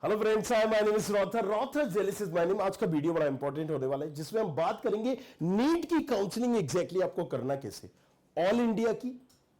Hello friends, I my name is रॉथर जेलिस is my name. आज का वीडियो बड़ा इंपॉर्टेंट होने वाला है जिसमें हम बात करेंगे नीट की काउंसलिंग एग्जैक्टली आपको करना कैसे, ऑल इंडिया की,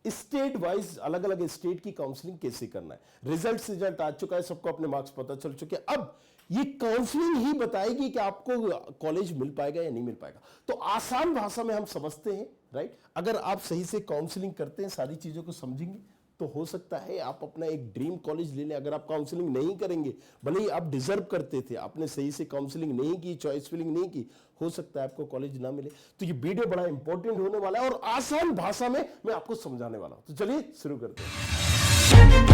स्टेट वाइज अलग अलग स्टेट की काउंसलिंग कैसे करना है। रिजल्ट आ चुका है, सबको अपने मार्क्स पता चल चुके हैं। अब ये काउंसलिंग ही बताएगी कि आपको कॉलेज मिल पाएगा या नहीं मिल पाएगा। तो आसान भाषा में हम समझते हैं, राइट। अगर आप सही से काउंसलिंग करते हैं, सारी चीजों को समझेंगे, तो हो सकता है आप अपना एक ड्रीम कॉलेज ले लें। अगर आप काउंसलिंग नहीं करेंगे, भले ही आप डिजर्व करते थे, आपने सही से काउंसलिंग नहीं की, चॉइस फिलिंग नहीं की, हो सकता है आपको कॉलेज ना मिले। तो ये वीडियो बड़ा इंपॉर्टेंट होने वाला है और आसान भाषा में मैं आपको समझाने वाला हूं। तो चलिए शुरू करते हैं।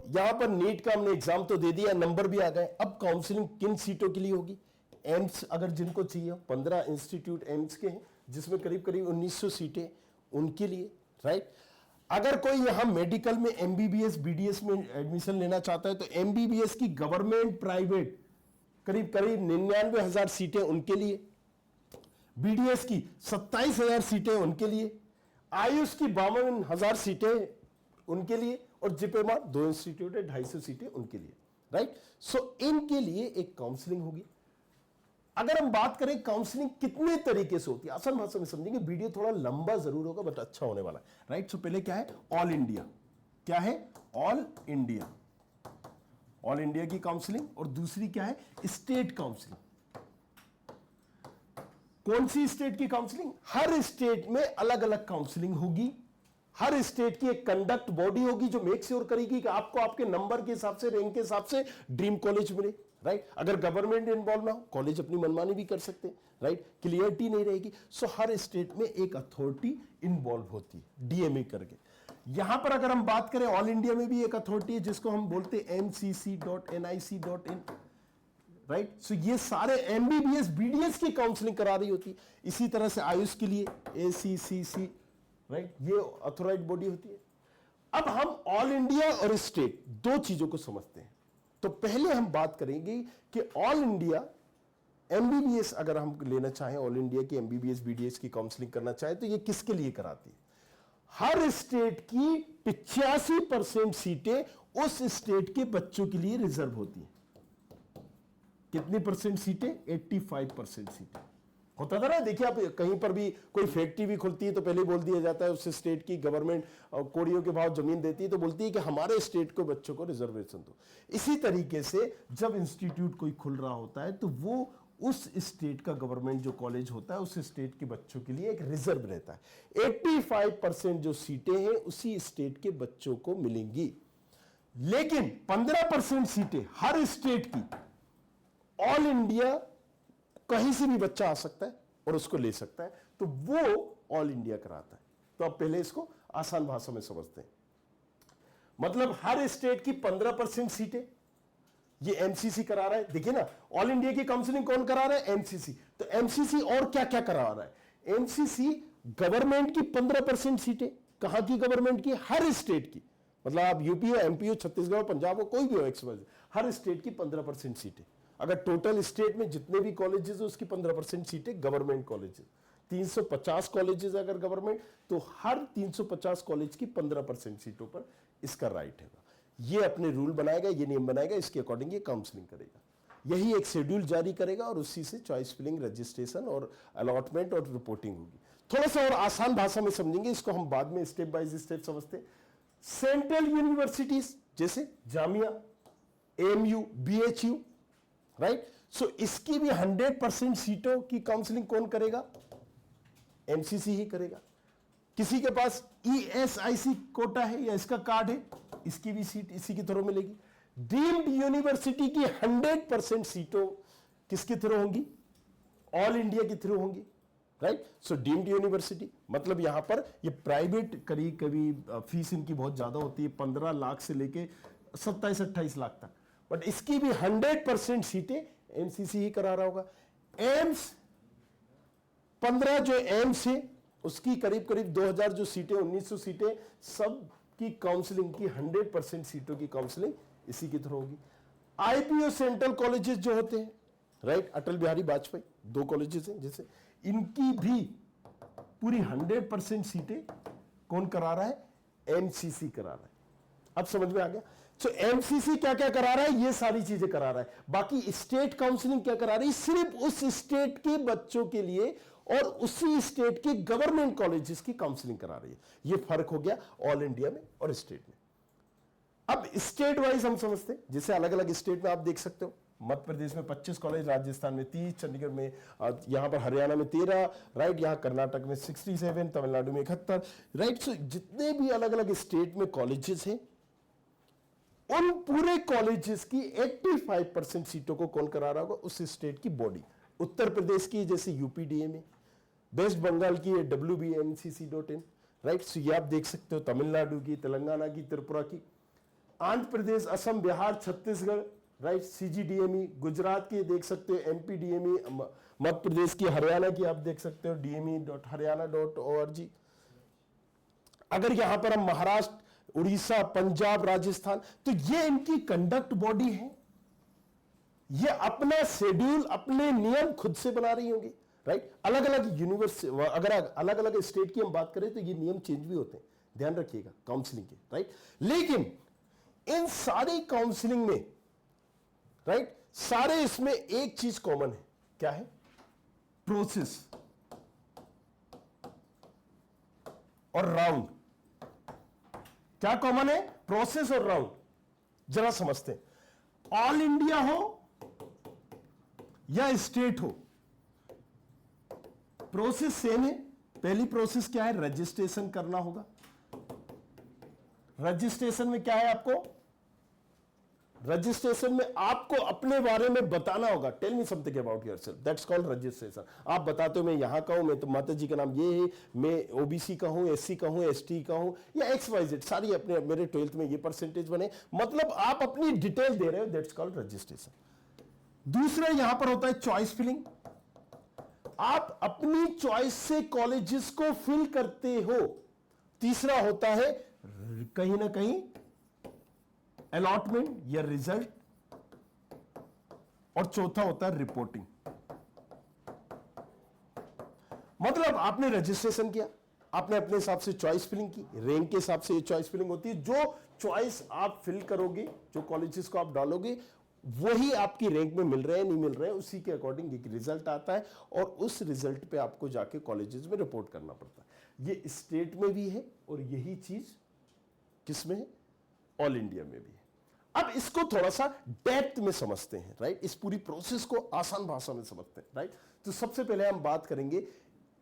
यहां पर नीट का हमने एग्जाम तो दे दिया, नंबर भी आ गए। अब काउंसलिंग किन सीटों के लिए होगी? एम्स अगर जिनको चाहिए, 15 इंस्टीट्यूट एम्स के हैं जिसमें करीब करीब 1900 सीटें, उनके लिए, राइट। अगर कोई यहां मेडिकल में एमबीबीएस बीडीएस में एडमिशन लेना चाहता है तो एमबीबीएस की गवर्नमेंट प्राइवेट करीब करीब 99,000 सीटें उनके लिए, बीडीएस की 27,000 सीटें उनके लिए, आयुष की 52,000 सीटें उनके लिए, और जिपेमार 2 इंस्टीट्यूट है, 250 सीटें उनके लिए, राइट। सो इनके लिए एक काउंसलिंग होगी। अगर हम बात करें काउंसलिंग कितने तरीके से होती है, आसान भाषा में समझेंगे। वीडियो थोड़ा लंबा जरूर होगा बट अच्छा होने वाला है, राइट। सो पहले क्या है? All India. क्या है? All India. ऑल इंडिया की काउंसलिंग। और दूसरी क्या है? State counselling. कौन सी स्टेट की काउंसलिंग? हर स्टेट में अलग अलग काउंसलिंग होगी। हर स्टेट की एक कंडक्ट बॉडी होगी जो मेक श्योर करेगी कि आपको आपके नंबर के हिसाब से, रैंक के हिसाब से ड्रीम कॉलेज मिले, राइट। अगर गवर्नमेंट इन्वॉल्व ना हो, कॉलेज अपनी मनमानी भी कर सकते हैं, राइट। क्लियरिटी नहीं रहेगी। सो हर स्टेट में एक अथॉरिटी इन्वॉल्व होती है, डीएमए करके। यहां पर अगर हम बात करें, ऑल इंडिया में भी एक अथॉरिटी है जिसको हम बोलते हैं mcc.nic.in, राइट। सो ये सारे एमबीबीएस बीडीएस की काउंसलिंग करा रही होती है। इसी तरह से आयुष के लिए ACCC, राइट, ये अथॉराइज बॉडी होती है। अब हम ऑल इंडिया और स्टेट दो चीजों को समझते हैं। तो पहले हम बात करेंगे कि ऑल इंडिया एमबीबीएस अगर हम लेना चाहें, ऑल इंडिया की एमबीबीएस बीडीएस की काउंसलिंग करना चाहें तो ये किसके लिए कराती है? हर स्टेट की 85% सीटें उस स्टेट के बच्चों के लिए रिजर्व होती हैं। कितनी परसेंट सीटें? 85% सीटें। होता था ना, देखिए आप कहीं पर भी कोई फैक्ट्री भी खुलती है तो पहले बोल दिया जाता है उस स्टेट की गवर्नमेंट कोड़ियों के भाव जमीन देती है तो बोलती है कि हमारे स्टेट को बच्चों को रिजर्वेशन दो। इसी तरीके से जब इंस्टीट्यूट कोई खुल रहा होता है तो वो उस स्टेट का गवर्नमेंट जो कॉलेज होता है उस स्टेट के बच्चों के लिए एक रिजर्व रहता है। 85% जो सीटें हैं उसी स्टेट के बच्चों को मिलेंगी। लेकिन 15% सीटें हर स्टेट की, ऑल इंडिया कहीं से भी बच्चा आ सकता है और उसको ले सकता है, तो वो ऑल इंडिया कराता है। तो अब पहले इसको आसान भाषा में समझते हैं। मतलब हर स्टेट की 15% सीटें ये एमसीसी करा रहा है। देखिए ना, ऑल इंडिया की काउंसलिंग कौन करा रहा है? एमसीसी। तो एमसीसी और क्या क्या करा रहा है? एमसीसी गवर्नमेंट की 15% सीटें। कहां की गवर्नमेंट की? हर स्टेट की। मतलब आप यूपी हो, एमपी हो, छत्तीसगढ़ हो, पंजाब हो, कोई भी हो, एक्सवाइजेड, हर स्टेट की 15% सीटें। अगर टोटल स्टेट में जितने भी कॉलेजेस है उसकी 15% सीटें गवर्नमेंट कॉलेजेस। 350 कॉलेजेस अगर गवर्नमेंट, तो हर 350 कॉलेज की 15% सीटों पर इसका राइट है। ये अपने रूल बनाएगा, ये नियम बनाएगा, इसके अकॉर्डिंग ये काउंसलिंग करेगा। यही एक शेड्यूल जारी करेगा और उसी से चॉइस फिलिंग, रजिस्ट्रेशन और अलॉटमेंट और रिपोर्टिंग होगी। थोड़ा सा और आसान भाषा में समझेंगे इसको, हम बाद में स्टेप बाय स्टेप समझते हैं। सेंट्रल यूनिवर्सिटीज जैसे जामिया, AMU, BHU, राइट। सो इसकी भी 100% सीटों की काउंसलिंग कौन करेगा? एमसीसी ही करेगा। किसी के पास ESIC कोटा है या इसका कार्ड है, इसकी भी सीट इसी के थ्रू मिलेगी। डीम्ड यूनिवर्सिटी की 100% सीटों किसके थ्रू होंगी? ऑल इंडिया के थ्रू होंगी, राइट। सो डीम्ड यूनिवर्सिटी मतलब यहां पर ये प्राइवेट, करीब कभी फीस इनकी बहुत ज्यादा होती है, 15 लाख से लेके 27-28 लाख तक, बट इसकी भी 100% सीटें एमसीसी ही करा रहा होगा। एम्स 15 जो एम्स है उसकी करीब करीब 2000 जो सीटें, 1900 सीटें, सब की काउंसलिंग की 100% सीटों की काउंसलिंग इसी के थ्रू होगी। आईपीओ सेंट्रल कॉलेजेस जो होते हैं, राइट, अटल बिहारी वाजपेयी 2 कॉलेजेस हैं जैसे, इनकी भी पूरी 100% सीटें कौन करा रहा है? एमसीसी करा रहा है। अब समझ में आ गया? सो एमसीसी क्या क्या करा रहा है? ये सारी चीजें करा रहा है। बाकी स्टेट काउंसलिंग क्या करा रही है? सिर्फ उस स्टेट के बच्चों के लिए और उसी स्टेट के गवर्नमेंट कॉलेजेस की काउंसलिंग करा रही है। ये फर्क हो गया ऑल इंडिया में और स्टेट में। अब स्टेट वाइज हम समझते हैं, जैसे अलग अलग स्टेट में आप देख सकते हो, मध्य प्रदेश में 25 कॉलेज, राजस्थान में 30, चंडीगढ़ में, यहां पर हरियाणा में 13, राइट, यहां कर्नाटक में 67, तमिलनाडु में 71, राइट। सो जितने भी अलग अलग स्टेट में कॉलेजेस हैं, उन पूरे कॉलेजेस की 85% सीटों को कौन करा रहा होगा? उस स्टेट की बॉडी। उत्तर प्रदेश की जैसे यूपीडीएमए, वेस्ट बंगाल की WBMCC.in, राइट। सो ये आप देख सकते हो, तमिलनाडु की, तेलंगाना की, त्रिपुरा की, आंध्र प्रदेश, असम, बिहार, छत्तीसगढ़, राइट, CGDME, गुजरात की देख सकते हो, MPDME, मध्य प्रदेश की, हरियाणा की आप देख सकते हो, dme.haryana.org। अगर यहां पर हम महाराष्ट्र, उड़ीसा, पंजाब, राजस्थान, तो ये इनकी कंडक्ट बॉडी है। ये अपना शेड्यूल, अपने नियम खुद से बना रही होंगी, राइट। अलग अलग यूनिवर्सिटी, अगर अलग अलग स्टेट की हम बात करें तो ये नियम चेंज भी होते हैं, ध्यान रखिएगा काउंसलिंग के, राइट। लेकिन इन सारी काउंसलिंग में, राइट, सारे इसमें एक चीज कॉमन है। क्या है? प्रोसेस और राउंड। क्या कॉमन है? प्रोसेस और राउंड। जरा समझते हैं। ऑल इंडिया हो या स्टेट हो, प्रोसेस सेम है। पहली प्रोसेस क्या है? रजिस्ट्रेशन करना होगा। रजिस्ट्रेशन में क्या है? आपको रजिस्ट्रेशन में आपको अपने बारे में बताना होगा। Tell me something about yourself, that's called registration. आप बताते हो मैं यहां का हूं, मैं तो माता जी का नाम ये है, मैं ओबीसी का हूं, एससी का हूं, एसटी का हूं, या XYZ, सारी अपने, मेरे 12th में ये परसेंटेज बने, मतलब आप अपनी डिटेल दे रहे हो, दैट्स कॉल्ड रजिस्ट्रेशन। दूसरा यहां पर होता है चॉइस फिलिंग। आप अपनी चॉइस से कॉलेजेस को फिल करते हो। तीसरा होता है कहीं ना कहीं अलॉटमेंट या रिजल्ट, और चौथा होता है रिपोर्टिंग। मतलब आपने रजिस्ट्रेशन किया, आपने अपने हिसाब से चॉइस फिलिंग की, रैंक के हिसाब से ये चॉइस फिलिंग होती है। जो चॉइस आप फिल करोगे, जो कॉलेजेस को आप डालोगे, वही आपकी रैंक में मिल रहे हैं नहीं मिल रहे हैं, उसी के अकॉर्डिंग एक रिजल्ट आता है, और उस रिजल्ट पे आपको जाके कॉलेजेस में रिपोर्ट करना पड़ता है। ये स्टेट में भी है और यही चीज किसमें है? ऑल इंडिया में भी है। अब इसको थोड़ा सा डेप्थ में समझते हैं, राइट। इस पूरी प्रोसेस को आसान भाषा में समझते हैं, राइट। तो सबसे पहले हम बात करेंगे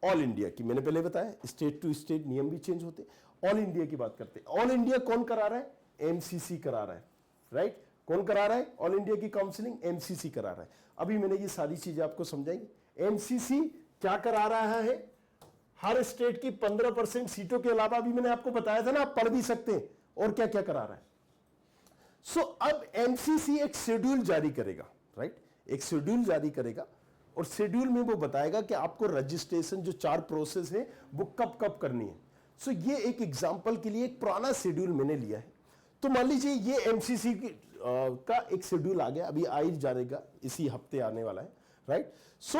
ऑल इंडिया की। मैंने पहले बताया स्टेट टू स्टेट नियम भी चेंज होते हैं। ऑल इंडिया की बात करते हैं। ऑल इंडिया कौन करा रहा है? एमसीसी करा रहा है, राइट। कौन करा रहा है? ऑल इंडिया की काउंसलिंग एमसीसी करा रहा है। अभी मैंने ये सारी चीजें आपको समझाई। एमसीसी क्या करा रहा है? हर स्टेट की 15% सीटों के अलावा, अभी मैंने आपको बताया था ना, आप पढ़ भी सकते हैं, और क्या क्या करा रहा है। सो अब एमसीसी एक शेड्यूल जारी करेगा, राइट। एक शेड्यूल जारी करेगा, और शेड्यूल में वो बताएगा कि आपको रजिस्ट्रेशन जो 4 प्रोसेस है वो कब कब करनी है। सो ये एक एग्जांपल के लिए एक पुराना शेड्यूल मैंने लिया है। तो मान लीजिए ये एमसीसी का एक शेड्यूल आ गया, अभी आ ही जाएगा, इसी हफ्ते आने वाला है, राइट। सो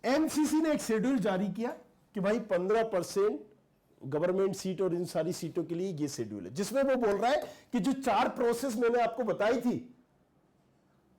एमसीसी ने एक शेड्यूल जारी किया कि भाई 15% गवर्नमेंट सीट और इन सारी सीटों के लिए ये शेड्यूल है, जिसमें वो बोल रहा है कि जो 4 प्रोसेस मैंने आपको बताई थी,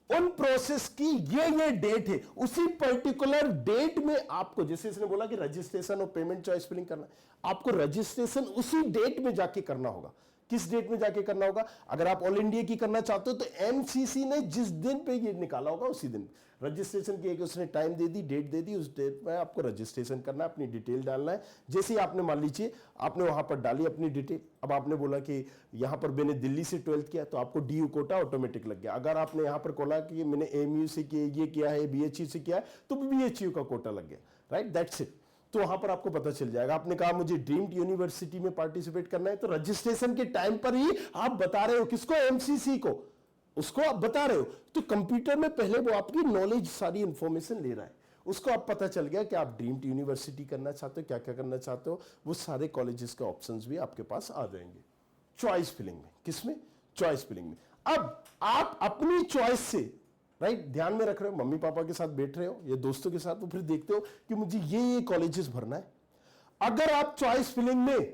उन प्रोसेस की ये डेट है, उसी पर्टिकुलर डेट में आपको, जैसे इसने बोला कि रजिस्ट्रेशन और पेमेंट चॉइस फिलिंग करना, आपको रजिस्ट्रेशन उसी डेट में जाके करना होगा। किस डेट में जाके करना होगा? अगर आप ऑल इंडिया की करना चाहते हो तो एमसीसी ने जिस दिन पे ये निकाला होगा उसी दिन रजिस्ट्रेशन की, उसने टाइम दे दी, डेट दे दी, उस डेट में आपको रजिस्ट्रेशन करना है, अपनी डिटेल डालना है। जैसे ही आपने, मान लीजिए आपने वहां पर डाली अपनी डिटेल, अब आपने बोला कि यहां पर मैंने दिल्ली से 12th किया, तो आपको DU कोटा ऑटोमेटिक लग गया। अगर आपने यहां पर बोला कि मैंने AMU से ये किया है, BHU से किया है, तो BHU का कोटा लग गया, राइट, दैट्स इट। तो वहां पर आपको पता चल जाएगा। आपने कहा मुझे ड्रीम्ड यूनिवर्सिटी में पार्टिसिपेट करना है, तो रजिस्ट्रेशन के टाइम पर ही आप बता रहे हो किसको? एमसीसी को, उसको आप बता रहे हो। तो कंप्यूटर में पहले वो आपकी नॉलेज, सारी इंफॉर्मेशन ले रहा है, उसको आप पता चल गया कि आप ड्रीम्ड यूनिवर्सिटी करना चाहते हो, क्या क्या करना चाहते हो, वो सारे कॉलेजेस के ऑप्शंस भी आपके पास आ जाएंगे चॉइस फिलिंग में। किसमें? चॉइस फिलिंग में। अब आप अपनी चॉइस से, राइट, ध्यान में रख रहे हो, मम्मी पापा के साथ बैठ रहे हो या दोस्तों के साथ, तो फिर देखते हो कि मुझे ये कॉलेजेस भरना है। अगर आप चॉइस फिलिंग में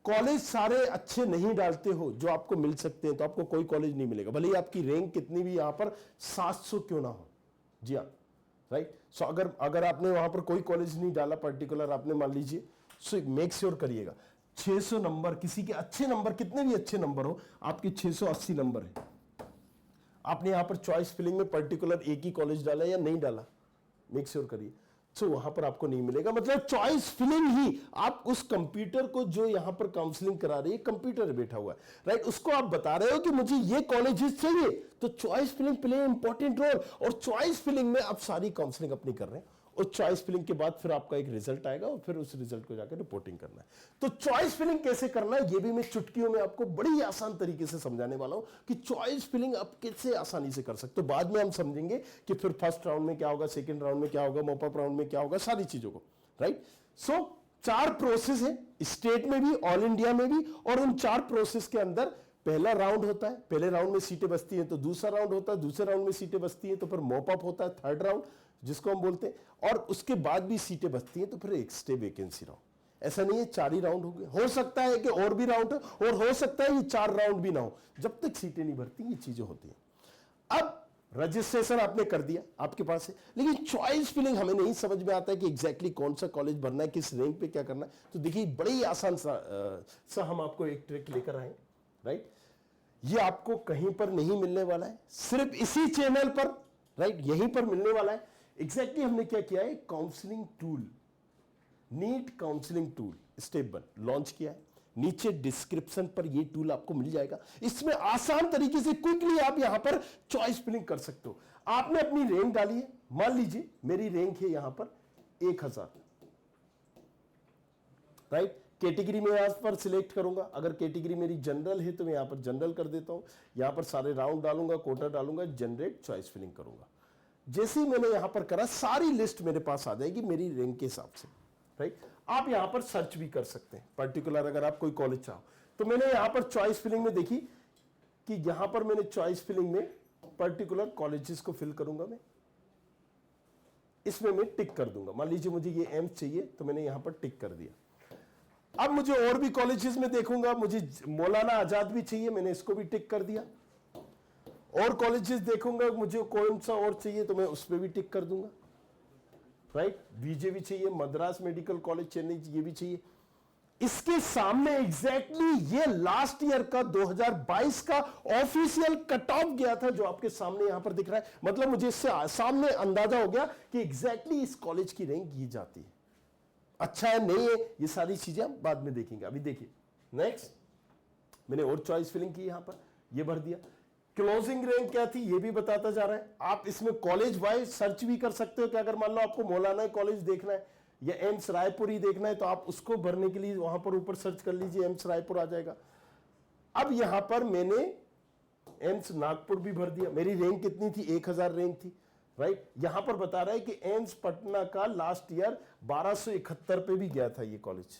कॉलेज सारे अच्छे नहीं डालते हो जो आपको मिल सकते हैं, तो आपको कोई कॉलेज नहीं मिलेगा, भले ही आपकी रैंक कितनी भी यहां पर 700 क्यों ना हो। जी हाँ, राइट। सो अगर आपने वहां पर कोई कॉलेज नहीं डाला पर्टिकुलर, आपने मान लीजिए, सो मेक श्योर करिएगा 600 नंबर, किसी के अच्छे नंबर, कितने भी अच्छे नंबर हो, आपके 680 नंबर है, आपने यहां पर चॉइस फिलिंग में पर्टिकुलर एक ही कॉलेज डाला या नहीं डाला, मेक श्योर करिए। सो वहां पर आपको नहीं मिलेगा। मतलब चॉइस फिलिंग ही, आप उस कंप्यूटर को जो यहां पर काउंसलिंग करा रही है, कंप्यूटर बैठा हुआ है, राइट, उसको आप बता रहे हो कि मुझे ये कॉलेजेस चाहिए, तो choice filling play important role. और चॉइस फिलिंग में आप सारी काउंसलिंग अपनी कर रहे हैं, और चॉइस फिलिंग के बाद फिर आपका एक रिजल्ट आएगा, और फिर उस रिजल्ट को जाकर रिपोर्टिंग करना है। तो चॉइस फिलिंग कैसे करना है, ये भी मैं चुटकियों में आपको बड़ी आसान तरीके से समझाने वाला हूं कि चॉइस फिलिंग आप कैसे आसानी से कर सकते हो। बाद में हम समझेंगे कि फिर फर्स्ट राउंड में क्या होगा, सेकंड राउंड में क्या होगा, मॉपअप राउंड में क्या होगा, सारी चीजों को, राइट। सो 4 प्रोसेस है, स्टेट में भी, ऑल इंडिया में भी, और उन 4 प्रोसेस के अंदर पहला राउंड होता है, पहले राउंड में सीटें बचती हैं, तो दूसरा राउंड होता है, दूसरे राउंड में सीटें बचती हैं, तो फिर मॉपअप होता है, थर्ड राउंड जिसको हम बोलते हैं, और उसके बाद भी सीटें बचती हैं, तो फिर एक स्टे वैकेंसी राउंड। ऐसा नहीं है 4 ही राउंड हो गए, हो सकता है कि और भी राउंड हो, और हो सकता है ये 4 राउंड भी ना हो, जब तक सीटें नहीं भरती ये चीजें होती हैं। अब रजिस्ट्रेशन आपने कर दिया, आपके पास है, लेकिन चॉइस फिलिंग हमें नहीं समझ में आता है कि एग्जैक्टली कौन सा कॉलेज भरना है, किस रैंक पे क्या करना है। तो देखिए बड़ी आसान सा हम आपको एक ट्रिक लेकर आए, राइट। ये आपको कहीं पर नहीं मिलने वाला है, सिर्फ इसी चैनल पर, राइट, यहीं पर मिलने वाला है। एग्जैक्टली हमने क्या किया है, counselling tool, NEET counselling tool step 1 launch किया है। नीचे डिस्क्रिप्शन पर ये टूल आपको मिल जाएगा। इसमें आसान तरीके से क्विकली आप यहां पर चॉइस फिलिंग कर सकते हो। आपने अपनी रैंक डाली है, मान लीजिए मेरी रैंक है यहां पर 1000, राइट। कैटेगरी में यहां पर सिलेक्ट करूंगा, अगर कैटेगरी मेरी जनरल है तो मैं यहां पर जनरल कर देता हूं, यहां पर सारे राउंड डालूंगा, कोटा डालूंगा, जनरेट चॉइस फिलिंग करूंगा। जैसे ही मैंने यहां पर करा, सारी लिस्ट मेरे पास आ जाएगी मेरी रैंक के हिसाब से, राइट। आप यहां पर सर्च भी कर सकते हैं पर्टिकुलर, अगर आप कोई कॉलेज चाहो तो। मैंने यहां पर चॉइस फिलिंग में देखी कि यहां पर मैंने चॉइस फिलिंग में पर्टिकुलर कॉलेजेस को फिल करूंगा, मैं इसमें मैं टिक कर दूंगा। मान लीजिए मुझे ये एम्स चाहिए, तो मैंने यहां पर टिक कर दिया। अब मुझे और भी कॉलेजेस में देखूंगा, मुझे मौलाना आजाद भी चाहिए, मैंने इसको भी टिक कर दिया। और कॉलेजेस देखूंगा, मुझे कौन सा और चाहिए, तो मैं उस पर भी टिक कर दूंगा, राइट। बीजे भी चाहिए, मद्रास मेडिकल कॉलेज चेन्नई, ये भी चाहिए। इसके सामने एग्जैक्टली ये लास्ट ईयर का 2022 का ऑफिशियल कट ऑफ गया था, जो आपके सामने यहां पर दिख रहा है। मतलब मुझे इससे सामने अंदाजा हो गया कि एग्जैक्टली इस कॉलेज की रैंक की जाती है। अच्छा है नहीं है, ये सारी चीजें हम बाद में देखेंगे। अभी देखिए नेक्स्ट, मैंने और चॉइस फिलिंग की, यहां पर ये भर दिया। क्लोजिंग रैंक क्या थी ये भी बताता जा रहा है। आप इसमें कॉलेज वाइज सर्च भी कर सकते हो कि अगर मान लो आपको मौलाना कॉलेज देखना है या एम्स रायपुर ही देखना है, तो आप उसको भरने के लिए वहां पर ऊपर सर्च कर लीजिए, एम्स रायपुर आ जाएगा। अब यहां पर मैंने एम्स नागपुर भी भर दिया, मेरी रैंक कितनी थी, 1000 रैंक थी, राइट। यहां पर बता रहा है कि एम्स पटना का लास्ट ईयर 1271 पे भी गया था ये कॉलेज,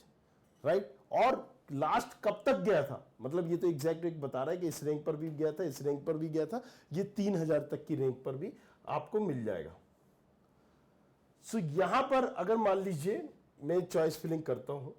राइट। और लास्ट कब तक गया था, मतलब ये तो एग्जैक्ट रैंक बता रहा है कि इस रैंक पर भी गया था, इस रैंक पर भी गया था, ये 3000 तक की रैंक पर भी आपको मिल जाएगा। सो यहां पर अगर मान लीजिए मैं चॉइस फिलिंग करता हूं,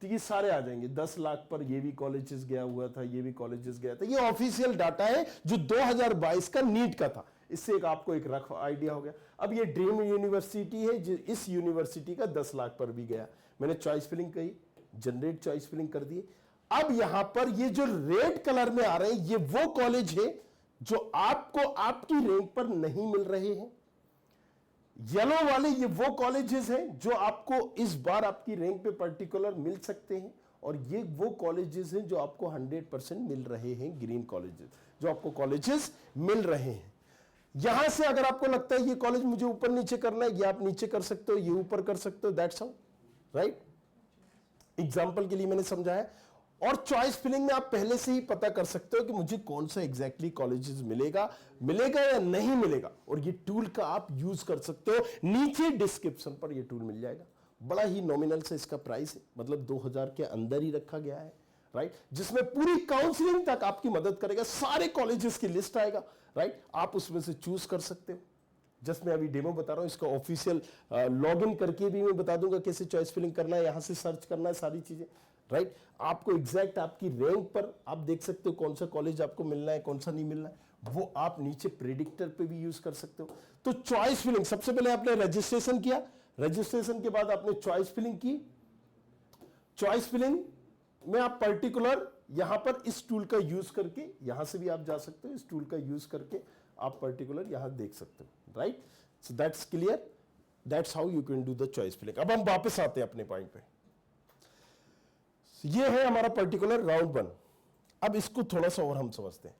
तो ये सारे आ जाएंगे। 10 लाख पर ये भी कॉलेजेस गया हुआ था, ये भी कॉलेजेस गया था। ये ऑफिशियल डाटा है जो 2022 का नीट का था। इससे आपको एक रफ आइडिया हो गया। अब ये ड्रीम यूनिवर्सिटी है, जो इस यूनिवर्सिटी का 10 लाख पर भी गया। मैंने चॉइस फिलिंग कही, जनरेट चॉइस फिलिंग कर दी। अब यहां पर ये जो रेड कलर में आ रहे हैं, ये वो कॉलेज है जो आपको आपकी रैंक पर नहीं मिल रहे हैं। येलो वाले ये वो कॉलेजेस हैं जो आपको इस बार आपकी रैंक पे पर्टिकुलर मिल सकते हैं, और ये वो कॉलेजेस हैं जो आपको 100% मिल रहे हैं, ग्रीन कॉलेजेस जो आपको कॉलेजेस मिल रहे हैं। यहां से अगर आपको लगता है ये कॉलेज मुझे ऊपर नीचे करना है, ये आप नीचे कर सकते हो, ये ऊपर कर सकते हो, दैट्स हाउ, राइट। एग्जाम्पल के लिए मैंने समझाया। और चॉइस फिलिंग में आप पहले से ही पता कर सकते हो कि मुझे कौन सा एग्जैक्टली कॉलेजेस मिलेगा या नहीं मिलेगा, और ये टूल का आप यूज कर सकते हो। नीचे डिस्क्रिप्शन पर ये टूल मिल जाएगा, बड़ा ही नॉमिनल से इसका प्राइस है, मतलब 2000 के अंदर ही रखा गया है, राइट, जिसमें पूरी काउंसलिंग तक आपकी मदद करेगा, सारे कॉलेजेस की लिस्ट आएगा, राइट, आप उसमें से चूज कर सकते हो। जस्ट मैं अभी डेमो बता रहा हूं, इसका ऑफिशियल लॉगिन करके भी मैं बता दूंगा कैसे चॉइस फिलिंग करना है, यहां से सर्च करना है सारी चीजें, राइट। आपको एग्जैक्ट आपकी रैंक पर आप देख सकते हो कौन सा कॉलेज आपको मिलना है, कौन सा नहीं मिलना है, वो आप नीचे प्रेडिक्टर पे भी यूज कर सकते हो। तो चॉइस फिलिंग, सबसे पहले आपने रजिस्ट्रेशन किया, रजिस्ट्रेशन के बाद आपने चॉइस फिलिंग की। चॉइस फिलिंग में आप पर्टिकुलर यहां पर इस टूल का यूज करके, यहां से भी आप जा सकते हो, इस टूल का यूज करके आप पर्टिकुलर यहां देख सकते हो, right. So that's clear, that's how you can do the choice filling. अब हम वापस आते हैं अपने पॉइंट पे। ये है हमारा पर्टिकुलर राउंड 1। अब इसको थोड़ा सा और हम समझते हैं।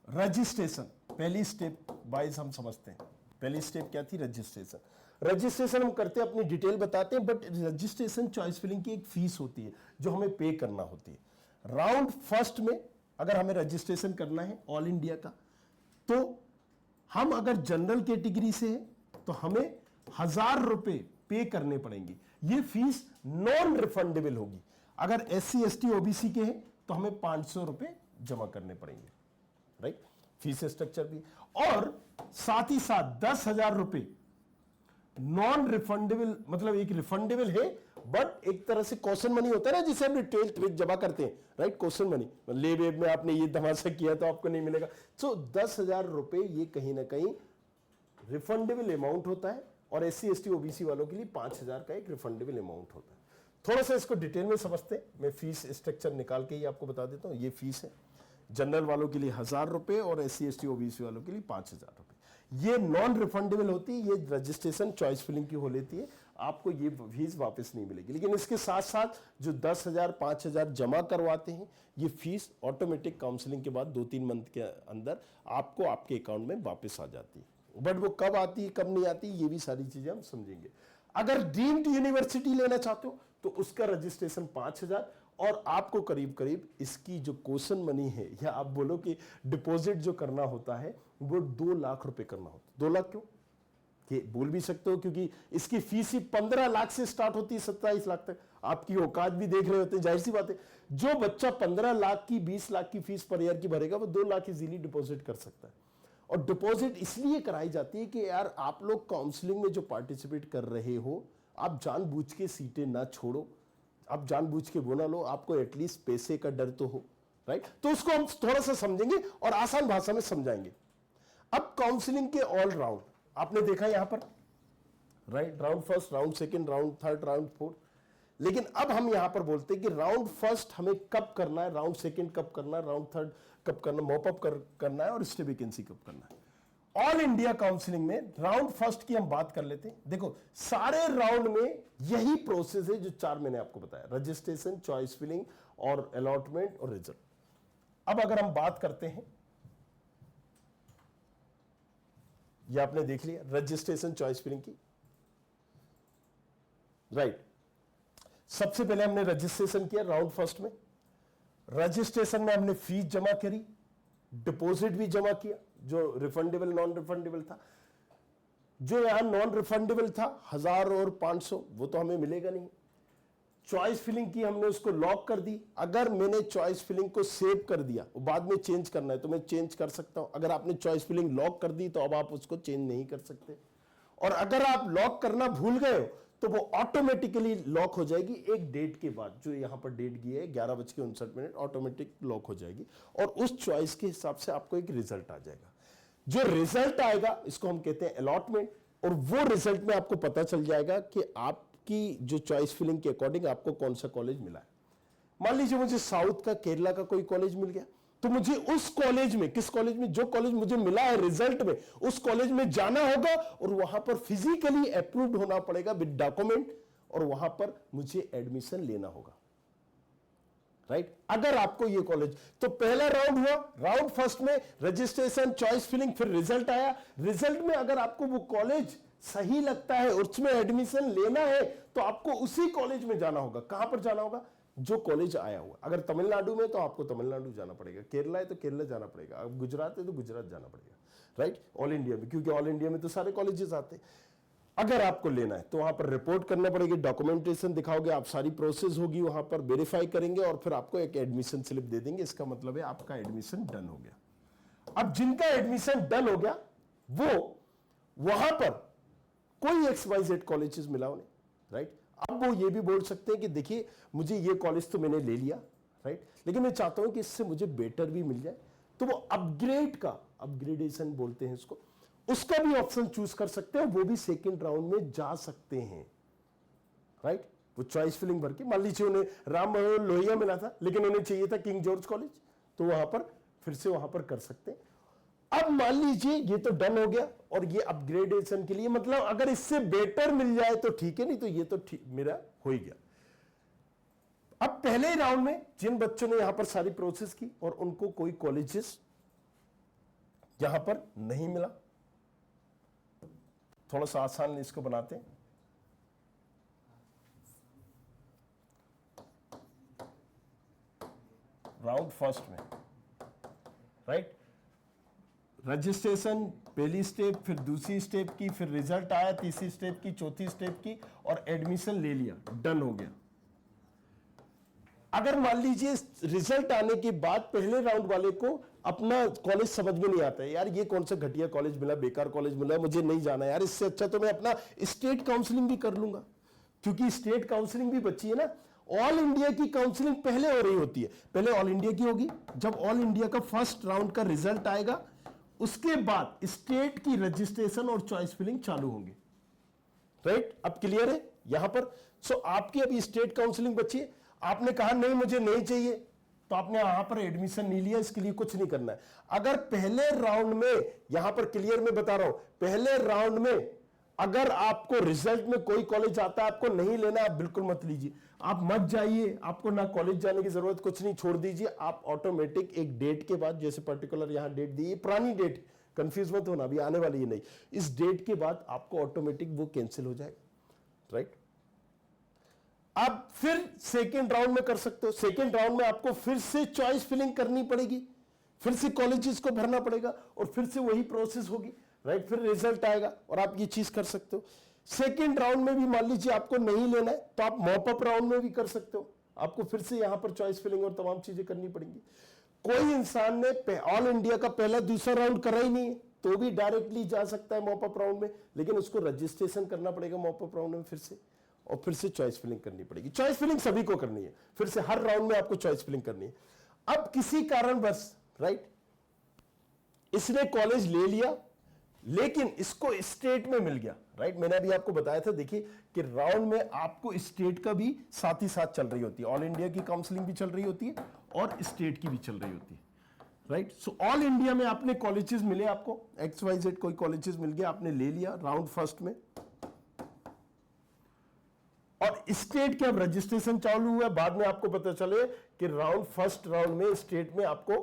रजिस्ट्रेशन, पहली स्टेप वाइज हम समझते हैं। पहली स्टेप क्या थी? रजिस्ट्रेशन। रजिस्ट्रेशन हम करते हैं, अपनी डिटेल बताते हैं, बट रजिस्ट्रेशन चॉइस फिलिंग की एक फीस होती है जो हमें पे करना होती है। राउंड फर्स्ट में अगर हमें रजिस्ट्रेशन करना है ऑल इंडिया का, तो हम अगर जनरल कैटेगरी से हैं तो हमें 1000 रुपए पे करने पड़ेंगे। ये फीस नॉन रिफंडेबल होगी। अगर SC ST OBC के हैं तो हमें 500 रुपए जमा करने पड़ेंगे, राइट। फीस स्ट्रक्चर भी, और साथ ही साथ 10,000 रुपए नॉन रिफंडेबल, मतलब एक रिफंडेबल है बट एक तरह से क्वेश्चन मनी होता है ना, जिसे हम 12th में जमा करते हैं, राइट, क्वेश्चन मनी, ले वेब में आपने ये धमासा किया तो आपको नहीं मिलेगा। सो 10,000 रुपए ये कहीं ना कहीं रिफंडेबल अमाउंट होता है, और SC ST OBC वालों के लिए 5,000 का एक रिफंडेबल अमाउंट होता है। थोड़ा सा इसको डिटेल में समझते हैं, मैं फीस स्ट्रक्चर निकाल के ही आपको बता देता हूं। ये फीस है जनरल वालों के लिए 1000 रुपए और SC ST OBC वालों के लिए 5,000 रुपए। ये नॉन रिफंडेबल होती है, ये रजिस्ट्रेशन चॉइस फिलिंग की हो लेती है, आपको ये फीस वापस नहीं मिलेगी। लेकिन इसके साथ साथ जो 10,000 5,000 जमा करवाते हैं, ये फीस ऑटोमेटिक काउंसलिंग के बाद 2-3 मंथ के अंदर आपको आपके अकाउंट में वापस आ जाती है। बट वो कब आती है कब नहीं आती, ये भी सारी चीजें हम समझेंगे। अगर डीम्ड यूनिवर्सिटी लेना चाहते हो तो उसका रजिस्ट्रेशन 5,000, और आपको करीब करीब इसकी जो क्वेश्चन मनी है, या आप बोलो कि डिपॉजिट जो करना होता है, वो 2 लाख रुपए करना होता है। 2 लाख क्यों कि बोल भी सकते हो, क्योंकि इसकी फीस ही 15 लाख से स्टार्ट होती है 27 लाख तक। आपकी औकात भी देख रहे होते हैं, जाहिर सी बात है, जो बच्चा 15 लाख की 20 लाख की फीस पर ईयर की भरेगा, वो 2 लाख इजीली डिपॉजिट कर सकता है। और डिपॉजिट इसलिए कराई जाती है कि यार आप लोग काउंसलिंग में जो पार्टिसिपेट कर रहे हो, आप जानबूझ के सीटें ना छोड़ो, आप जानबूझ के वो ना लो, आपको एटलीस्ट पैसे का डर तो हो, राइट। तो उसको हम थोड़ा सा समझेंगे और आसान भाषा में समझाएंगे। अब काउंसलिंग के ऑल राउंड आपने देखा यहां पर, right, round first, round second, round third, round fourth. लेकिन अब हम यहां पर बोलते हैं कि राउंड फर्स्ट हमें कब करना है, राउंड सेकंड कब करना है, राउंड थर्ड कब करना, मॉप अप करना है, और स्टे वैकेंसी कब करना है। ऑल इंडिया काउंसलिंग में राउंड फर्स्ट की हम बात कर लेते हैं। देखो, सारे राउंड में यही प्रोसेस है जो 4 मैंने आपको बताया, रजिस्ट्रेशन, चॉइस फिलिंग और अलॉटमेंट और रिजल्ट। अब अगर हम बात करते हैं, ये आपने देख लिया रजिस्ट्रेशन चॉइस फिलिंग की, राइट। सबसे पहले हमने रजिस्ट्रेशन किया राउंड फर्स्ट में। रजिस्ट्रेशन में हमने फीस जमा करी, डिपॉजिट भी जमा किया, जो रिफंडेबल नॉन रिफंडेबल था। जो यहां नॉन रिफंडेबल था 1000 और 500, वो तो हमें मिलेगा नहीं। चॉइस फिलिंग की, हमने उसको लॉक कर दी। अगर मैंने चॉइस फिलिंग को सेव कर दिया, बाद में चेंज करना है तो मैं चेंज कर सकता हूं। अगर आपने चॉइस फिलिंग लॉक कर दी तो अब आप उसको चेंज नहीं कर सकते। और अगर आप लॉक करना भूल गए हो तो वो ऑटोमेटिकली लॉक हो जाएगी एक डेट के बाद, जो यहां पर डेट दी है 11:59, ऑटोमेटिक लॉक हो जाएगी। और उस चॉइस के हिसाब से आपको एक रिजल्ट आ जाएगा। जो रिजल्ट आएगा इसको हम कहते हैं अलॉटमेंट, और वो रिजल्ट में आपको पता चल जाएगा कि आपकी जो चॉइस फिलिंग के अकॉर्डिंग आपको कौन सा कॉलेज मिला है। मान लीजिए मुझे साउथ का, केरला का कोई कॉलेज मिल गया, तो मुझे उस कॉलेज में, किस कॉलेज में, जो कॉलेज मुझे मिला है रिजल्ट में, उस कॉलेज में जाना होगा और वहां पर फिजिकली अप्रूव्ड होना पड़ेगा विद डॉक्यूमेंट, और वहां पर मुझे एडमिशन लेना होगा, राइट। अगर आपको ये कॉलेज, तो पहला राउंड हुआ, राउंड फर्स्ट में रजिस्ट्रेशन, चॉइस फिलिंग, फिर रिजल्ट आया। रिजल्ट में अगर आपको वो कॉलेज सही लगता है, उसमें एडमिशन लेना है, तो आपको उसी कॉलेज में जाना होगा। कहां पर जाना होगा? जो कॉलेज आया हुआ। अगर तमिलनाडु में तो आपको तमिलनाडु जाना पड़ेगा, केरला है तो केरला जाना पड़ेगा, अब गुजरात है तो गुजरात जाना पड़ेगा, राइट। ऑल इंडिया में, क्योंकि ऑल इंडिया में तो सारे कॉलेजेस आते हैं। अगर आपको लेना है तो वहां पर रिपोर्ट करना पड़ेगी, डॉक्यूमेंटेशन दिखाओगे आप, सारी प्रोसेस होगी, वहां पर वेरीफाई करेंगे और फिर आपको एक एडमिशन स्लिप दे देंगे। इसका मतलब है आपका एडमिशन डन हो गया। अब जिनका एडमिशन डन हो गया वो वहां पर कोई XYZ कॉलेजेस मिला उन्हें, राइट। अब वो ये भी बोल सकते हैं कि देखिए मुझे ये कॉलेज तो मैंने ले लिया, राइट, लेकिन मैं चाहता हूं कि इससे मुझे बेटर भी मिल जाए, तो वो अपग्रेड का, अपग्रेडेशन बोलते हैं इसको, उसका भी ऑप्शन चूज कर सकते हैं। वो भी सेकंड राउंड में जा सकते हैं, राइट। वो चॉइस फिलिंग भर के, मान लीजिए उन्हें राम मनोहर लोहिया मिला था लेकिन उन्हें चाहिए था किंग जॉर्ज कॉलेज, तो वहां पर फिर से वहां पर कर सकते हैं। अब मान लीजिए ये तो डन हो गया और ये अपग्रेडेशन के लिए, मतलब अगर इससे बेटर मिल जाए तो ठीक है, नहीं तो ये तो ठीक मेरा हो ही गया। अब पहले राउंड में जिन बच्चों ने यहां पर सारी प्रोसेस की और उनको कोई कॉलेजेस यहां पर नहीं मिला, थोड़ा सा आसान इसको बनाते हैं। राउंड फर्स्ट में, राइट, रजिस्ट्रेशन पहली स्टेप, फिर दूसरी स्टेप की, फिर रिजल्ट आया तीसरी स्टेप की, चौथी स्टेप की, और एडमिशन ले लिया, डन हो गया। अगर मान लीजिए रिजल्ट आने के बाद पहले राउंड वाले को अपना कॉलेज समझ में नहीं आता है, यार ये कौन सा घटिया कॉलेज मिला, बेकार कॉलेज मिला, मुझे नहीं जाना यार, इससे अच्छा तो मैं अपना स्टेट काउंसलिंग भी कर लूंगा, क्योंकि स्टेट काउंसलिंग भी बची है ना। ऑल इंडिया की काउंसलिंग पहले हो रही होती है, पहले ऑल इंडिया की होगी, जब ऑल इंडिया का फर्स्ट राउंड का रिजल्ट आएगा उसके बाद स्टेट की रजिस्ट्रेशन और चॉइस फिलिंग चालू होंगे, राइट। अब क्लियर है यहां पर। सो आपकी अभी स्टेट काउंसलिंग बची है, आपने कहा नहीं मुझे नहीं चाहिए, तो आपने यहां पर एडमिशन नहीं लिया, इसके लिए कुछ नहीं करना है। अगर पहले राउंड में, यहां पर क्लियर मैं बता रहा हूं, पहले राउंड में अगर आपको रिजल्ट में कोई कॉलेज आता है आपको नहीं लेना, आप बिल्कुल मत लीजिए, आप मत जाइए, आपको ना कॉलेज जाने की जरूरत, कुछ नहीं, छोड़ दीजिए। आप ऑटोमेटिक एक डेट के बाद, जैसे पर्टिकुलर यहां डेट दी, पुरानी डेट, कंफ्यूज मत होना, अभी आने वाली है नहीं, इस डेट के बाद आपको ऑटोमेटिक वो कैंसिल हो जाएगा, राइट। आप फिर सेकेंड राउंड में कर सकते हो। सेकेंड राउंड में आपको फिर से चॉइस फिलिंग करनी पड़ेगी, फिर से कॉलेजेस को भरना पड़ेगा और फिर से वही प्रोसेस होगी, राइट। फिर रिजल्ट आएगा और आप ये चीज कर सकते हो। सेकेंड राउंड में भी मान लीजिए आपको नहीं लेना है तो आप मॉप अप राउंड में भी कर सकते हो, आपको फिर से यहां पर चॉइस फिलिंग और तमाम चीजें करनी पड़ेंगी। कोई इंसान ने ऑल इंडिया का पहला दूसरा राउंड करा ही नहीं है तो भी डायरेक्टली जा सकता है मॉप अप राउंड में, लेकिन उसको रजिस्ट्रेशन करना पड़ेगा मॉप अप राउंड में फिर से, और फिर से चॉइस फिलिंग करनी पड़ेगी। चॉइस फिलिंग सभी को करनी है, फिर से हर राउंड में आपको चॉइस फिलिंग करनी है। अब किसी कारणवश, राइट, इसने कॉलेज ले लिया लेकिन इसको स्टेट में मिल गया, राइट। मैंने अभी आपको बताया था, देखिए कि राउंड में आपको स्टेट का भी साथ ही साथ चल रही होती है, ऑल इंडिया की काउंसलिंग भी चल रही होती है और स्टेट की भी चल रही होती है, राइट। सो ऑल इंडिया में आपने कॉलेजेस मिले, आपको XYZ कोई कॉलेजेस मिल गया, आपने ले लिया राउंड फर्स्ट में, और स्टेट के अब रजिस्ट्रेशन चालू हुआ। बाद में आपको पता चले कि राउंड फर्स्ट राउंड में स्टेट में आपको,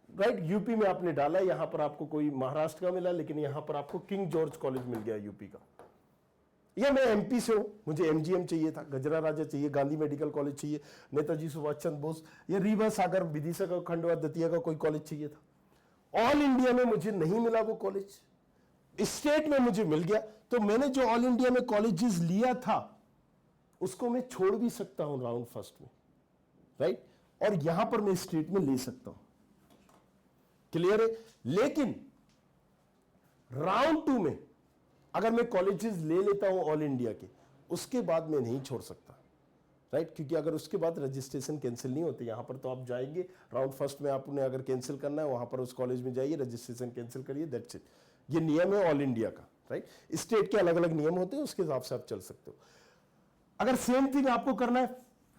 राइट, यूपी में आपने डाला, यहां पर आपको कोई महाराष्ट्र का मिला, लेकिन यहां पर आपको किंग जॉर्ज कॉलेज मिल गया यूपी का, या मैं MP से हूं, मुझे MGM चाहिए था, गजरा राजा चाहिए, गांधी मेडिकल कॉलेज चाहिए, नेताजी सुभाष चंद्र बोस या रीवा सागर विदिशा का खंडवा दतिया का कोई कॉलेज चाहिए था। ऑल इंडिया में मुझे नहीं मिला वो कॉलेज, स्टेट में मुझे मिल गया, तो मैंने जो ऑल इंडिया में कॉलेजेस लिया था उसको मैं छोड़ भी सकता हूं राउंड फर्स्ट में, राइट, और यहां पर मैं स्टेट में ले सकता हूं, क्लियर है। लेकिन राउंड 2 में अगर मैं कॉलेजेस ले लेता हूं ऑल इंडिया के, उसके बाद मैं नहीं छोड़ सकता, राइट, क्योंकि अगर उसके बाद रजिस्ट्रेशन कैंसिल नहीं होते, यहां पर तो आप जाएंगे राउंड फर्स्ट में, आपने अगर कैंसिल करना है वहां पर उस कॉलेज में जाइए, रजिस्ट्रेशन कैंसिल करिए, दैट्स इट। ये नियम है ऑल इंडिया का, राइट। स्टेट के अलग अलग नियम होते हैं, उसके हिसाब से आप चल सकते हो। अगर सेम थिंग आपको करना है,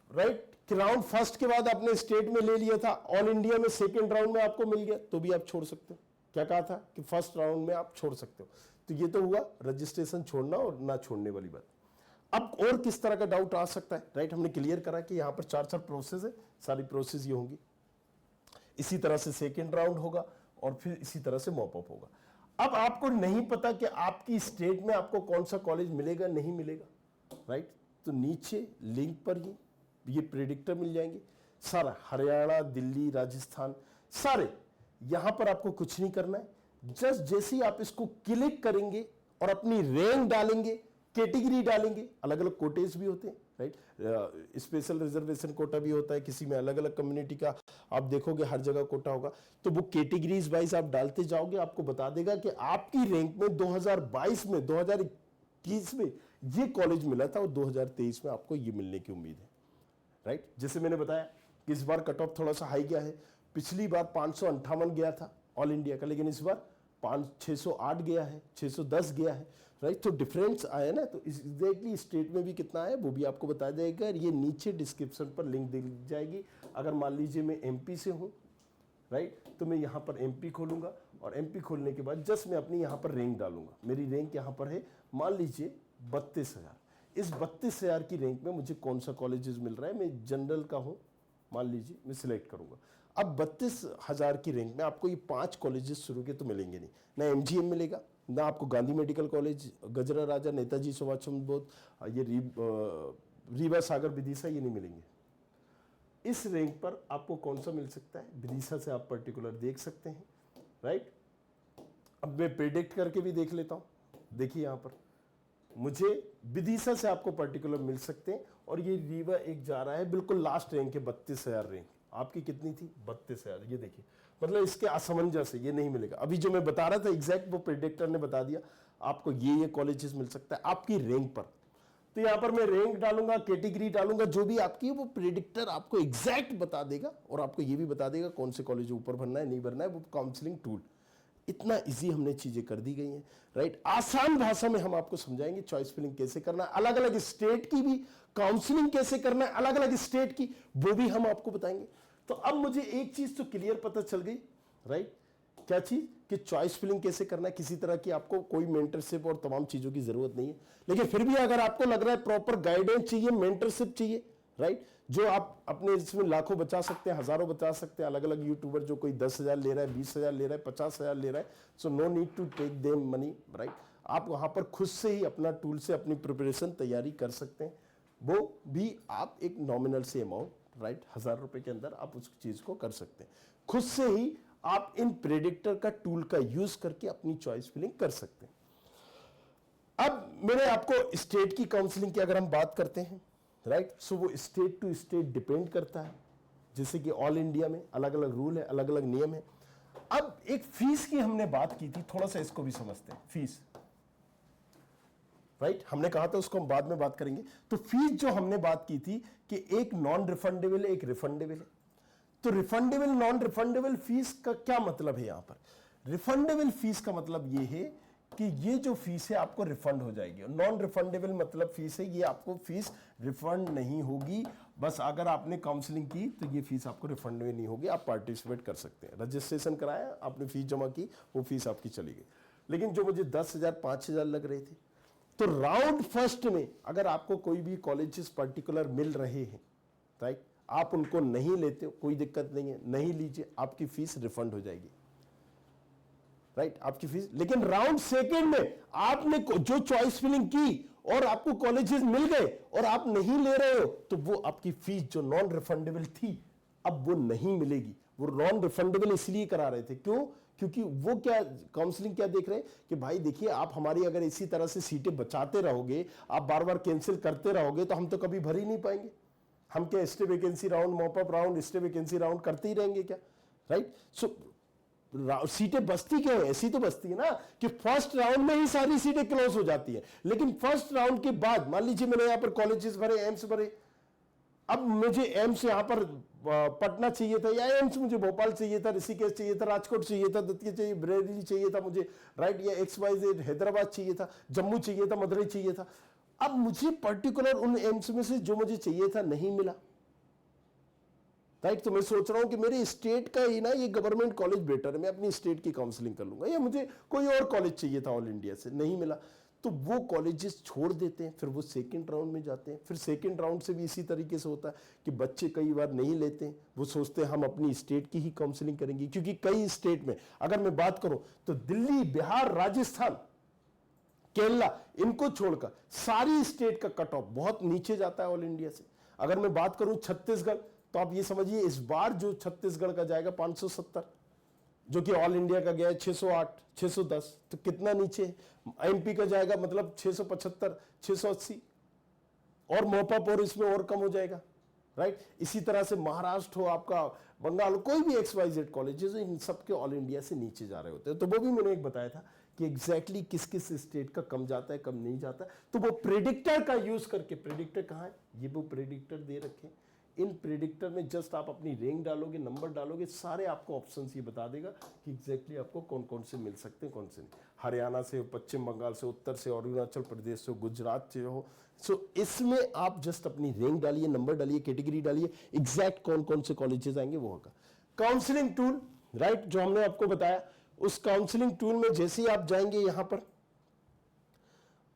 राइट, कि राउंड फर्स्ट के बाद आपने स्टेट में ले लिया था, ऑल इंडिया में सेकेंड राउंड में आपको मिल गया, तो भी आप छोड़ सकते हो। क्या कहा था कि फर्स्ट राउंड में आप छोड़ सकते हो, तो ये तो हुआ रजिस्ट्रेशन छोड़ना और ना छोड़ने वाली बात। अब और किस तरह का डाउट आ सकता है, राइट, हमने क्लियर करा कि यहां पर 4 प्रोसेस है, सारी प्रोसेस ये होंगी, इसी तरह से सेकेंड राउंड होगा और फिर इसी तरह से मॉप अप होगा। अब आपको नहीं पता कि आपकी स्टेट में आपको कौन सा कॉलेज मिलेगा नहीं मिलेगा, राइट, तो नीचे लिंक पर ही ये प्रेडिक्टर मिल जाएंगे, सारा हरियाणा, दिल्ली, राजस्थान, सारे, यहां पर आपको कुछ नहीं करना है, जस्ट जैसे ही आप इसको क्लिक करेंगे और अपनी रैंक डालेंगे, कैटेगरी डालेंगे, अलग अलग कोटेज भी होते हैं, राइट, स्पेशल रिजर्वेशन कोटा भी होता है, किसी में अलग अलग कम्युनिटी का आप देखोगे हर जगह कोटा होगा, तो वो कैटेगरीज वाइज आप डालते जाओगे, आपको बता देगा कि आपकी रैंक में 2022 में 2021 में ये कॉलेज मिला था और 2023 में आपको ये मिलने की उम्मीद है, राइट। जैसे मैंने बताया कि इस बार कट ऑफ थोड़ा सा हाई गया है, पिछली बार 558 गया था ऑल इंडिया का, लेकिन इस बार 608 गया है, 610 गया है, राइट। तो डिफरेंस आया ना, तो एग्जैक्टली स्टेट में भी कितना है वो भी आपको बता देगा। ये नीचे डिस्क्रिप्शन पर लिंक दी जाएगी। अगर मान लीजिए मैं एमपी से हूँ, राइट, तो मैं यहाँ पर एमपी खोलूंगा और एमपी खोलने के बाद जस्ट मैं अपनी यहाँ पर रैंक डालूंगा। मेरी रैंक यहाँ पर है मान लीजिए 32,000। इस 32,000 की रैंक में मुझे कौन सा कॉलेजेस मिल रहा है, मैं जनरल का हूँ मान लीजिए, मैं सिलेक्ट करूंगा। अब 32,000 की रैंक में आपको ये 5 कॉलेजेस शुरू के तो मिलेंगे नहीं, ना एमजीएम मिलेगा, ना आपको गांधी मेडिकल कॉलेज, गजरा राजा, नेताजी सुभाष चंद्र बोस, ये रीवा सागर विदिशा, ये नहीं मिलेंगे। इस रैंक पर आपको कौन सा मिल सकता है, विदिशा से आप पर्टिकुलर देख सकते हैं, राइट। अब मैं प्रेडिक्ट करके भी देख लेता हूं। देखिए यहां पर मुझे विदिशा से आपको पर्टिकुलर मिल सकते हैं, और ये रीवा एक जा रहा है बिल्कुल लास्ट रैंक है, 32,000 रैंक। आपकी कितनी थी, 32,000। ये देखिए, मतलब इसके असमंजस है, ये नहीं मिलेगा। अभी जो मैं बता रहा था एग्जैक्ट, वो प्रेडिक्टर ने बता दिया आपको ये कॉलेजेस मिल सकता है आपकी रैंक पर। तो यहां पर मैं रैंक डालूंगा, कैटेगरी डालूंगा, जो भी आपकी वो प्रेडिक्टर आपको एग्जैक्ट बता देगा, और आपको ये भी बता देगा कौन से कॉलेज ऊपर भरना है नहीं भरना है। वो काउंसलिंग टूल इतना इजी हमने चीजें कर दी गई हैं, राइट। आसान भाषा में हम आपको समझाएंगे चॉइस फिलिंग कैसे करना है, अलग अलग स्टेट की भी काउंसलिंग कैसे करना है, अलग अलग स्टेट की वो भी हम आपको बताएंगे। तो अब मुझे एक चीज तो क्लियर पता चल गई, राइट। क्या चीज, कि चॉइस फिलिंग कैसे करना है। किसी तरह की आपको कोई मेंटरशिप और तमाम चीजों की जरूरत नहीं है, लेकिन फिर भी अगर आपको लग रहा है प्रॉपर गाइडेंस चाहिए, मेंटरशिप चाहिए, राइट, जो आप अपने इसमें लाखों बचा सकते हैं, हजारों बचा सकते हैं। अलग अलग यूट्यूबर जो कोई 10,000 ले रहा है, 20,000 ले रहा है, 50,000 ले रहा है, so no need to take them money, right. आप वहां पर खुद से ही अपना टूल से अपनी प्रिपरेशन तैयारी कर सकते हैं। वो भी आप एक नॉमिनल से अमाउंट, राइट, 1,000 रुपए के अंदर आप उस चीज को कर सकते हैं। खुद से ही आप इन प्रेडिक्टर का टूल का यूज करके अपनी चॉइस फिलिंग कर सकते हैं। अब मैंने आपको स्टेट की काउंसलिंग की अगर हम बात करते हैं, राइट, सो वो स्टेट टू स्टेट डिपेंड करता है। जैसे कि ऑल इंडिया में अलग अलग रूल है, अलग अलग नियम है। अब एक फीस की हमने बात की थी, थोड़ा सा इसको भी समझते हैं। फीस, राइट, हमने कहा था उसको हम बाद में बात करेंगे। तो फीस जो हमने बात की थी कि एक नॉन रिफंडेबल है, एक रिफंडेबल है। तो रिफंडेबल नॉन रिफंडेबल फीस का क्या मतलब है यहां पर। रिफंडेबल फीस का मतलब ये है कि ये जो फीस है आपको रिफंड हो जाएगी, और नॉन रिफंडेबल मतलब फीस है ये आपको फीस रिफंड नहीं होगी। बस अगर आपने काउंसलिंग की तो ये फीस आपको रिफंड में नहीं होगी, आप पार्टिसिपेट कर सकते हैं। रजिस्ट्रेशन कराया आपने, फीस जमा की, वो फीस आपकी चली गई। लेकिन जो मुझे 10,000 5,000 लग रहे थे, तो राउंड फर्स्ट में अगर आपको कोई भी कॉलेजेस पर्टिकुलर मिल रहे हैं, राइट, आप उनको नहीं लेते हो, कोई दिक्कत नहीं है, नहीं लीजिए, आपकी फीस रिफंड हो जाएगी, राइट, आपकी फीस। लेकिन राउंड सेकेंड में आपने जो चॉइस फिलिंग की और आपको कॉलेजेस मिल गए और आप नहीं ले रहे हो, तो वो आपकी फीस जो नॉन रिफंडेबल थी अब वो नहीं मिलेगी। वो नॉन रिफंडेबल इसलिए करा रहे थे, क्यों, क्योंकि वो क्या काउंसलिंग क्या देख रहे हैं कि भाई देखिए आप हमारी अगर इसी तरह से सीटें बचाते रहोगे, आप बार बार कैंसिल करते रहोगे, तो हम तो कभी भर ही नहीं पाएंगे। हम क्या stay vacancy round, mop up round, stay vacancy round करते ही रहेंगे क्या, राइट। सो सीटें बचती क्यों है, ऐसी तो बचती है ना कि फर्स्ट राउंड में ही सारी सीटें क्लोज हो जाती है। लेकिन फर्स्ट राउंड के बाद मान लीजिए मैंने यहां पर कॉलेजेस भरे, एम्स भरे, अब मुझे एम्स यहां पर पटना चाहिए था, या एम्स मुझे भोपाल चाहिए था, ऋषिकेश चाहिए था, राजकोट चाहिए था, दतिया चाहिए, बरेली चाहिए था मुझे, राइट, या XYZ हैदराबाद चाहिए था, जम्मू चाहिए था, मदुरई चाहिए था। अब मुझे पर्टिकुलर उन एम्स में से जो मुझे चाहिए था नहीं मिला, राइट। तो मैं सोच रहा हूं कि मेरे स्टेट का ही ना ये गवर्नमेंट कॉलेज बेटर है, मैं अपनी स्टेट की काउंसलिंग कर लूंगा, या मुझे कोई और कॉलेज चाहिए था ऑल इंडिया से, नहीं मिला, तो वो कॉलेजेस छोड़ देते हैं, फिर वो सेकंड राउंड में जाते हैं। फिर सेकंड राउंड से भी इसी तरीके से होता है कि बच्चे कई बार नहीं लेते हैं, वो सोचते हैं हम अपनी स्टेट की ही काउंसलिंग करेंगे, क्योंकि कई स्टेट में अगर मैं बात करूं तो दिल्ली, बिहार, राजस्थान, केरला, इनको छोड़कर सारी स्टेट का कट ऑफ बहुत नीचे जाता है ऑल इंडिया से। अगर मैं बात करूं छत्तीसगढ़, तो आप ये समझिए इस बार जो छत्तीसगढ़ का जाएगा 570, जो कि ऑल इंडिया का गया है 608, 610, तो कितना नीचे है? एमपी का जाएगा मतलब 675, 680, और मोपाप और इसमें और कम हो जाएगा, राइट। इसी तरह से महाराष्ट्र हो आपका, बंगाल, कोई भी XYZ कॉलेजेस, इन सबके ऑल इंडिया से नीचे जा रहे होते हैं। तो वो भी मैंने एक बताया था कि एग्जैक्टली किस किस स्टेट का कम जाता है, कम नहीं जाता है। तो वो प्रेडिक्टर का यूज करके, प्रेडिक्टर कहाँ है, ये वो प्रेडिक्टर दे रखे हैं। इन प्रेडिक्टर में जस्ट आप अपनी रैंक डालोगे, नंबर डालोगे, सारे आपको ऑप्शंस ये बता देगा कि एग्जैक्टली आपको कौन कौन से मिल सकते हैं, कौन से नहीं। हरियाणा से, पश्चिम बंगाल से, उत्तर से, अरुणाचल प्रदेश से, गुजरात से हो। सो इसमें आप जस्ट अपनी रैंक डालिए, नंबर डालिए, कैटेगरी डालिए, एग्जैक्ट कौन कौन से कॉलेजेस आएंगे वो होगा। काउंसलिंग टूल, राइट, जो हमने आपको बताया, उस काउंसलिंग टूल में जैसे ही आप जाएंगे, यहां पर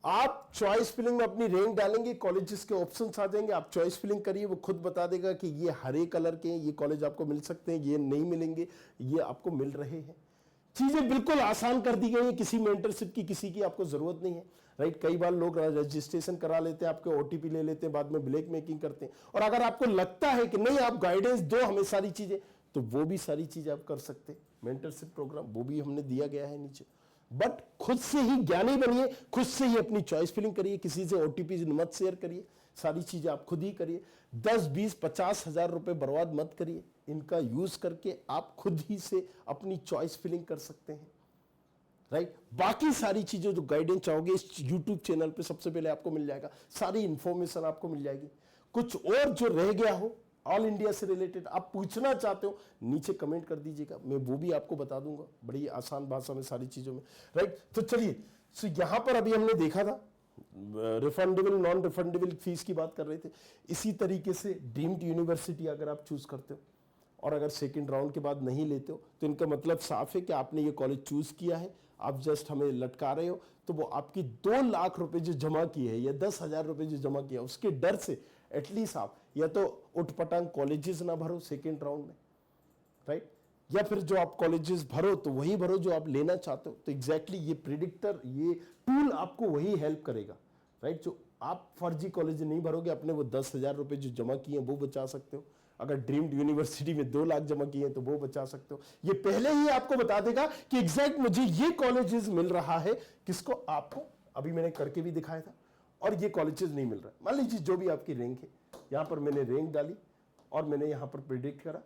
आप चॉइस फिलिंग में अपनी रैंक डालेंगे, कॉलेजेस के ऑप्शंस आ जाएंगे, आप चॉइस फिलिंग करिए, वो खुद बता देगा कि ये हरे कलर के हैं, ये कॉलेज आपको मिल सकते हैं, ये नहीं मिलेंगे, ये आपको मिल रहे हैं। चीजें बिल्कुल आसान कर दी गई है, किसी मेंटरशिप की किसी की आपको जरूरत नहीं है, राइट। कई बार लोग रजिस्ट्रेशन करा लेते हैं, आपके OTP ले लेते हैं, बाद में ब्लैक मेकिंग करते हैं। और अगर आपको लगता है कि नहीं, आप गाइडेंस दो हमें सारी चीजें, तो वो भी सारी चीजें आप कर सकते हैं। मेंटरशिप प्रोग्राम वो भी हमने दिया गया है नीचे। बट खुद से ही ज्ञानी बनिए, खुद से ही अपनी चॉइस फिलिंग करिए, किसी से OTP मत शेयर करिए, सारी चीजें आप खुद ही करिए। 10, 20, 50 हजार रुपए बर्बाद मत करिए, इनका यूज करके आप खुद ही से अपनी चॉइस फिलिंग कर सकते हैं, राइट। बाकी सारी चीजें जो गाइडेंस चाहोगे इस YouTube चैनल पे सबसे पहले आपको मिल जाएगा, सारी इंफॉर्मेशन आपको मिल जाएगी। कुछ और जो रह गया हो ऑल इंडिया से रिलेटेड, आप पूछना चाहते हो, नीचे कमेंट कर दीजिएगा, मैं वो भी आपको बता दूंगा बड़ी आसान भाषा में, सारी चीजों में, राइट। तो चलिए, सो यहां पर अभी हमने देखा था रिफंडेबल, नॉन रिफंडेबल फीस की बात कर रहे थे। इसी तरीके से डीम्ड यूनिवर्सिटी अगर आप चूज करते हो और अगर सेकेंड राउंड के बाद नहीं लेते हो, तो इनका मतलब साफ है कि आपने ये कॉलेज चूज किया है, आप जस्ट हमें लटका रहे हो। तो वो आपकी 2 लाख रुपए जो जमा किए हैं या 10,000 रुपए जो जमा किया, उसके डर से एटलीस्ट आप या तो उठपटांग कॉलेजेस ना भरो सेकेंड राउंड में, राइट, या फिर जो आप कॉलेजेस भरो तो वही भरो जो आप लेना चाहते हो। तो एग्जैक्टली ये प्रिडिक्टर, ये टूल आपको वही हेल्प करेगा, राइट। जो आप फर्जी कॉलेज नहीं भरोगे, अपने वो 10,000 रुपए जो जमा किए वो बचा सकते हो। अगर ड्रीम्ड यूनिवर्सिटी में 2 लाख जमा किए तो वो बचा सकते हो। ये पहले ही आपको बता देगा कि एग्जैक्ट मुझे ये कॉलेजेस मिल रहा है, किसको, आपको। अभी मैंने करके भी दिखाया था, और ये कॉलेजेस नहीं मिल रहा है। मान लीजिए जो भी आपकी रैंक है, यहां पर मैंने रैंक डाली और मैंने यहां पर प्रिडिक्ट करा,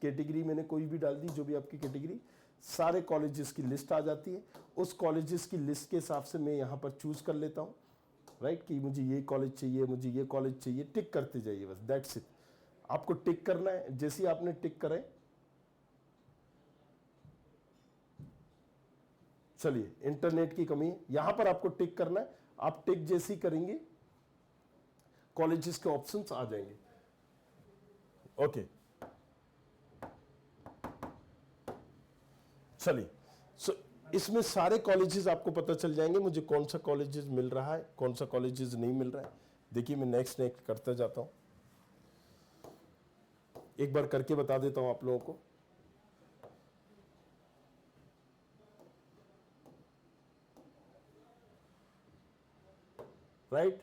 कैटेगरी मैंने कोई भी डाल दी, जो भी आपकी कैटेगरी, सारे कॉलेजेस की लिस्ट आ जाती है। उस कॉलेजेस की लिस्ट के हिसाब से मैं यहां पर चूज कर लेता हूं, राइट, कि मुझे ये कॉलेज चाहिए, मुझे ये कॉलेज चाहिए, टिक करते जाइए, बस दैट्स इट। आपको टिक करना है, जैसे ही आपने टिक करे, चलिए इंटरनेट की कमी है, यहां पर आपको टिक करना है। आप टिक जैसे ही करेंगे, कॉलेजेस के ऑप्शंस आ जाएंगे, ओके। चलिए, सो इसमें सारे कॉलेजेस आपको पता चल जाएंगे, मुझे कौन सा कॉलेजेस मिल रहा है, कौन सा कॉलेजेस नहीं मिल रहा है। देखिए, मैं नेक्स्ट करता जाता हूं, एक बार करके बता देता हूं आप लोगों को। राइट,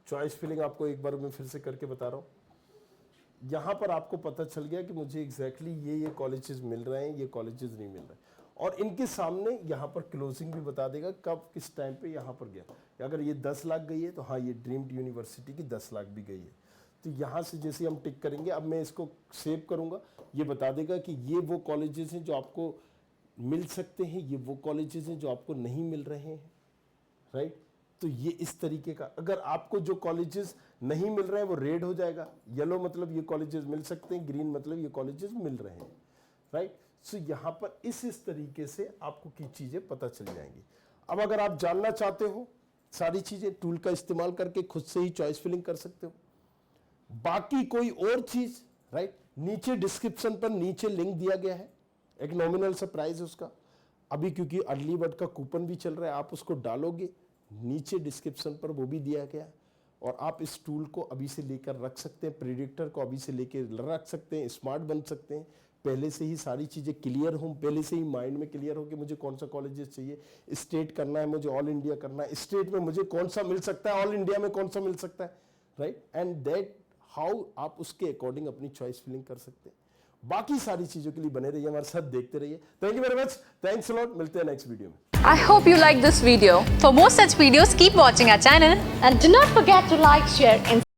चॉइस फिलिंग आपको एक बार मैं फिर से करके बता रहा हूं। यहां पर आपको पता चल गया कि मुझे एग्जैक्टली ये कॉलेजेस मिल रहे हैं, ये कॉलेजेस नहीं मिल रहे हैं, और इनके सामने यहां पर क्लोजिंग भी बता देगा कब किस टाइम पे यहां पर गया। अगर ये 10 लाख गई है तो हाँ, ये ड्रीम्ड यूनिवर्सिटी की 10 लाख भी गई है। तो यहां से जैसे हम टिक करेंगे, अब मैं इसको सेव करूंगा, ये बता देगा कि ये वो कॉलेजेस हैं जो आपको मिल सकते हैं, ये वो कॉलेजेस हैं जो आपको नहीं मिल रहे हैं, राइट। तो ये इस तरीके का, अगर आपको जो कॉलेजेस नहीं मिल रहे हैं वो रेड हो जाएगा, येलो मतलब ये कॉलेजेस मिल सकते हैं, ग्रीन मतलब ये कॉलेजेस मिल रहे हैं, राइट। सो यहां पर इस तरीके से आपको की चीजें पता चल जाएंगी। अब अगर आप जानना चाहते हो सारी चीजें, टूल का इस्तेमाल करके खुद से ही चॉइस फिलिंग कर सकते हो। बाकी कोई और चीज, राइट, नीचे डिस्क्रिप्शन पर नीचे लिंक दिया गया है, एक नॉमिनल सा प्राइस है उसका। अभी क्योंकि अर्ली बर्ड का कूपन भी चल रहा है, आप उसको डालोगे, नीचे डिस्क्रिप्शन पर वो भी दिया गया है, और आप इस टूल को अभी से लेकर रख सकते हैं, प्रेडिक्टर को अभी से लेकर रख सकते हैं, स्मार्ट बन सकते हैं। पहले से ही सारी चीज़ें क्लियर हों, पहले से ही माइंड में क्लियर हो कि मुझे कौन सा कॉलेजेस चाहिए, स्टेट करना है, मुझे ऑल इंडिया करना है, स्टेट में मुझे कौन सा मिल सकता है, ऑल इंडिया में कौन सा मिल सकता है, राइट। एंड दैट हाउ आप उसके अकॉर्डिंग अपनी चॉइस फिलिंग कर सकते हैं। बाकी सारी चीजों के लिए बने रहिए, हमारे साथ देखते रहिए। Thank you very much, thanks a lot, मिलते हैं नेक्स्ट वीडियो में। I hope you like this video. For more such videos, keep watching our channel. And do not forget to like, share, and